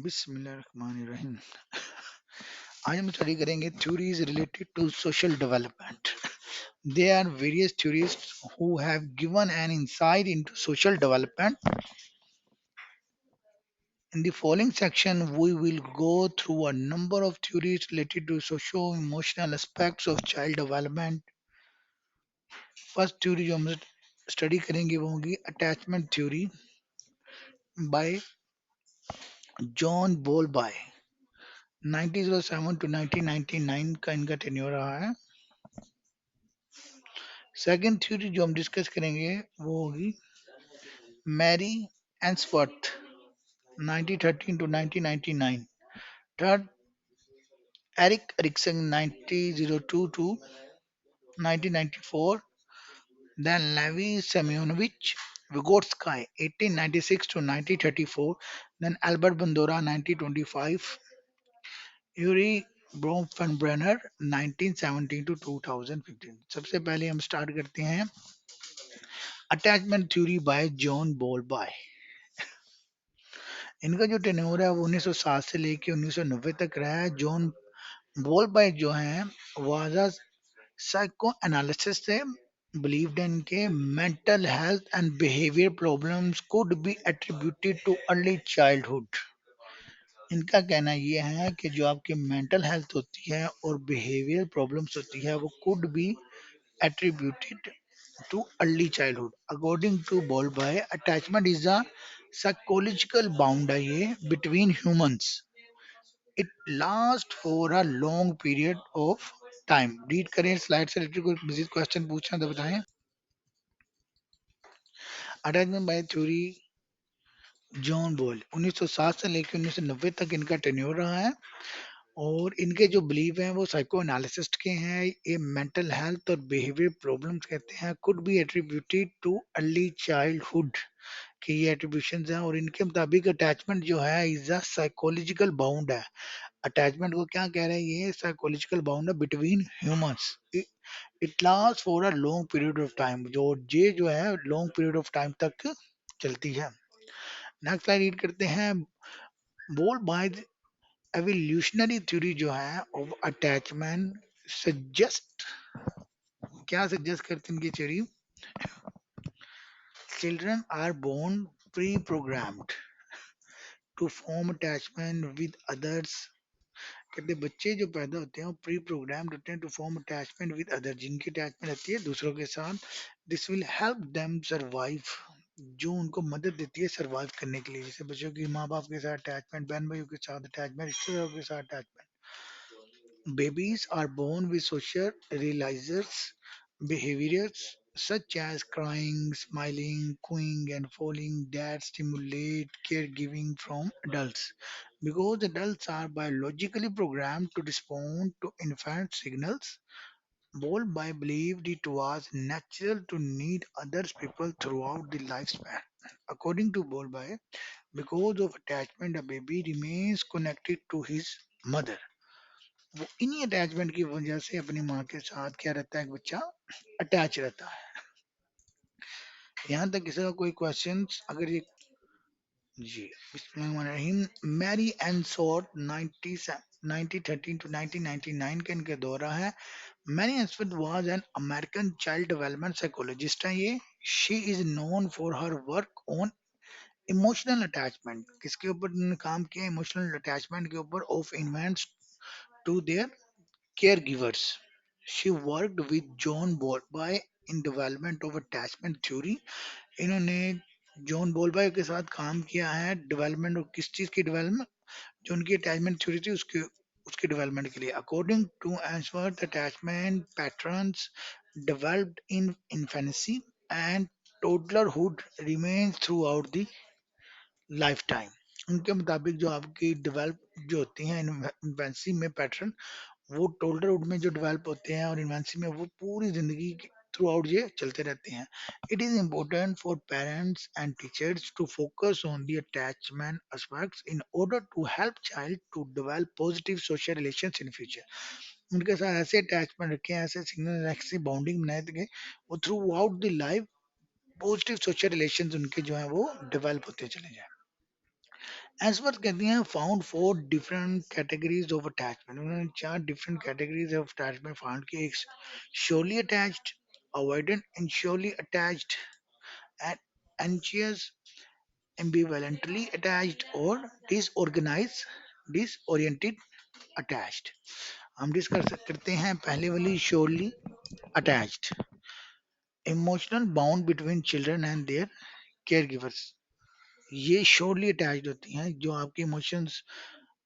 बिस्मिल्लाहिर्रहमानिर्रहीम। आज हम स्टडी करेंगे theories related to social development. There are various theorists who have given an insight into social development. In the following section, we will go through a number of theories related to socio-emotional aspects of child development. First theory जो हम study करेंगे वो होगी attachment theory by John Bowlby 1907 to 1999 का इनका tenure रहा है. Second theory जो हम डिस्कस करेंगे वो होगी Mary Ainsworth 1913 to 1999. Third Erik Erikson 1902 to 1994. Then Levi Semyonovich Vygotsky 1896 to 1934. Then Albert Bandura 1925. Yuri Bronfenbrenner 1917 to 2015. सबसे पहले हम स्टार्ट करते हैं attachment theory by John ball by. इनका जो टेन्योर है वो 1907 से लेके 1990 तक रहा है. जॉन बॉल बाय जो है वाज अ साइको एनालिसिस से believed in के mental health and behavior problems could be attributed to early childhood. इनका कहना ये है कि जो आपकी मेंटल हेल्थ होती है और बिहेवियर प्रॉब्लम्स होती है वो could be attributed to early childhood. According to Ballby, attachment is a psychological bound है ये between humans. It lasts for a long period of time. Read करें स्लाइड से रिलेटेड कोई मजीद क्वेश्चन पूछना तो बताएं. Attachment by theory John Bowlby 1907 से लेकर 1990 तक इनका टेन्योर रहा है और इनके जो बिलीव हैं वो साइको एनालिसिस्ट के हैं. ये मेंटल हेल्थ और बिहेवियर प्रॉब्लम्स कहते हैं could be attributed too early childhood कि ये एट्रीब्यूशंस हैं. और इनके मुताबिक अटैचमेंट जो है इज अ साइकोलॉजिकल बाउंड है. अटैचमेंट को क्या कह रहे हैं ये साइकोलॉजिकल बाउंड है between humans. It last for a long period of time. जो है लॉन्ग पीरियड ऑफ टाइम तक चलती है. नेक्स्ट स्लाइड रीड करते हैं. बोल बाय एवोल्यूशनरी थ्योरी जो है ऑफ अटैचमेंट सजेस्ट क्या सजेस्ट करती है इनकी theory. Children are born pre programmed to form attachment with others. कहते हैं बच्चे जो पैदा होते हैं वो प्री प्रोग्राम्ड होते हैं to form attachment with other. जिनकी अटैचमेंट रहती है दूसरों के साथ. This will help them survive. जो उनको मदद देती है सर्वाइव करने के लिए. जैसे बच्चों की माँ बाप के साथ अटैचमेंट, बहन भाइयों के साथ अटैचमेंट, रिश्तेदारों के साथ attachment. Babies are born with social realizers behaviors such as crying, smiling, cooing, and falling that stimulate caregiving from adults. Because adults are biologically programmed to respond to infant signals, Bowlby believed it was natural to need other people throughout the lifespan. According to Bowlby, because of attachment, a baby remains connected to his mother. वो इन्हीं attachment की वजह से अपनी माँ के साथ क्या रहता है, एक बच्चा अटैच रहता है. यहाँ तक किसी का कोई क्वेश्चन अगर ये जी. बिस्मिल्लाहिर्रहमानिर्रहीम. मैरी एंड सॉर्ट 1913 टू 1999 का इनका दौरा है. Mary Ainsworth was an American child development psychologist है ये. She is known for her work on emotional attachment. किसके ऊपर इन्होंने काम किया, इमोशनल अटैचमेंट के ऊपर of infants to their caregivers. She worked with John Bowlby in development of attachment theory. इन्होंने जॉन बोलबाई के साथ काम किया है डेवलपमेंट और किस चीज की डेवलपमेंट, जो उनकी अटैचमेंट थ्योरी थी उसके उसके डेवलपमेंट के लिए. According to Ainsworth attachment patterns developed in infancy and toddlerhood remains throughout the lifetime. उनके मुताबिक जो आपकी डेवलप जो होती हैं इन्फेंसी में पैटर्न वो टोल्डरहुड में जो डेवलप होते हैं और इन्वेंसी में वो पूरी जिंदगी थ्रू आउट ये चलते रहते हैं. It is important for parents and teachers to focus on the attachment aspects in order to help child to develop positive social relations in future. उनके साथ ऐसे अटैचमेंट रखें, ऐसे सिग्नल, ऐसी बॉन्डिंग बनाए थे वो through out the life positive social relations उनके जो है वो डेवलप होते चले जाए. एस्वर्थ कहती हैं found 4 different categories of attachment. उन्होंने 4 different categories of attachment found की। एक securely attached, avoidant, insecurely attached and anxious, ambivalently attached और disoriented attached। हम डिस्कस करते हैं पहले वाली securely attached. Emotional bound between children and their care givers. ये श्योरली अटैच्ड होती हैं, जो आपके इमोशंस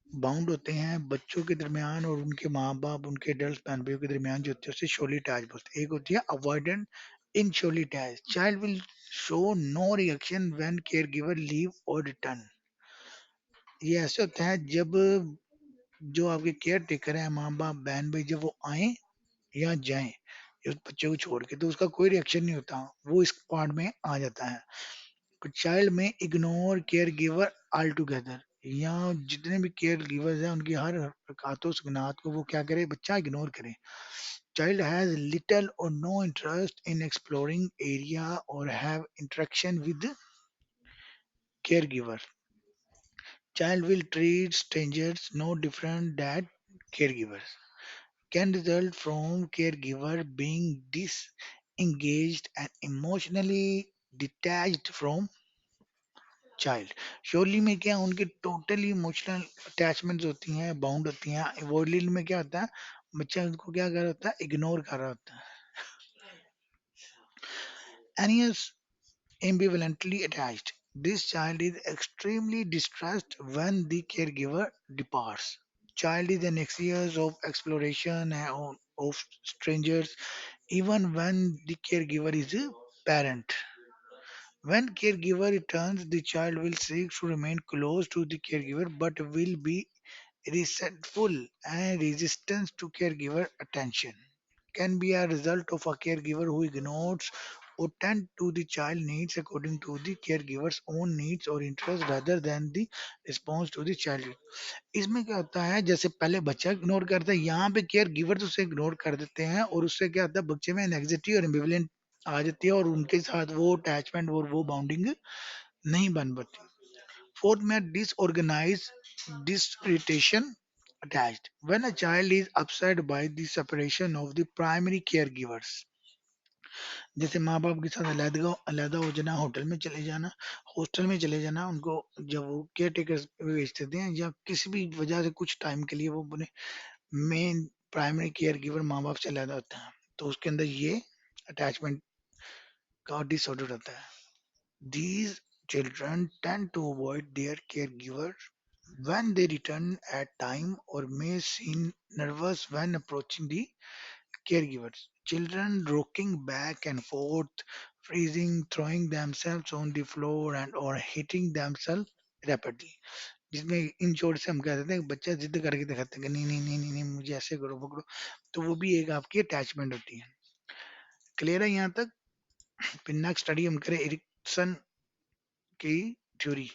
बाउंड होते हैं बच्चों के दरमियान और उनके माँ बाप, उनके एडल्ट बहन भाइयों के दरमियान, जो होती है उसे श्योरली अटैच बोलते हैं। एक होती है avoidant insecurely attach, child will show no reaction when caregiver leave or return. ये ऐसे होता है जब जो आपके केयर टेकर है, माँ बाप बहन भाई, जब वो आए या जाएं उस बच्चे को छोड़ के, तो उसका कोई रिएक्शन नहीं होता, वो इस पार्ट में आ जाता है। चाइल्ड में ignore care giver all together, या जितने भी केयर गिवर्स हैं उनकी हर हरकतों सुगनात को वो क्या करे, बच्चा इग्नोर करे। चाइल्ड हैज लिटिल और no interest in exploring area और have interaction with care giver. Child will treat strangers no different than caregivers. Can result from caregiver being disengaged and emotionally detached from child। Surely में क्या उनके totally emotional attachments होती हैं, bound होती हैं। अवॉइडली में क्या होता है, बच्चा उनको क्या कर रहा होता है, इग्नोर कर रहा होता है। Anxious, ambivalently attached, this child is extremely distressed when the caregiver departs. Child is anxious of exploration of strangers even when the caregiver is a parent. When caregiver returns, the child will seek to remain close to the caregiver but will be resentful and resistant to caregiver attention. Can be a result of a caregiver who ignores or tend to the child needs according to the caregiver's own needs or interests rather than the response to the child। इसमें क्या होता है, जैसे पहले बच्चा ignore करता है, यहाँ पे केयर गिवर तो उसे इग्नोर कर देते हैं और उससे क्या होता है, बच्चे में एंग्जाइटी और एम्बिवलेंट आ जाती है और उनके साथ वो अटैचमेंट और वो बाउंडिंग नहीं बन पाती। फोर्थ में disorganise डिसइरिटेशन attached, when a child is upset by the separation of the primary caregivers। जैसे माँ बाप के साथ अलहदा अलहदा हो जाना, होटल में चले जाना, हॉस्टल में चले जाना, उनको जब वो केयर टेकर्स भेज देते हैं या किसी भी वजह से कुछ टाइम के लिए वो अपने मेन प्राइमरी केयर गिवर माँ बाप से अलहदा होता है, तो उसके अंदर ये अटैचमेंट का डिसऑर्डर होता है। These children tend to avoid their caregiver when they return at time or may seem nervous when approaching the caregivers. Children rocking back and forth, freezing, throwing themselves on the floor and or hitting themselves rapidly। जिसमें in short से हम कह देते हैं कि बच्चा जिद करके दिखाते हैं कि नहीं नहीं नहीं नहीं नहीं, मुझे ऐसे करो पकड़ो, तो वो भी एक आपकी अटैचमेंट होती है। क्लियर है यहाँ तक? फिर नेक्स्ट स्टडी हम करें एरिक्सन की थ्योरी।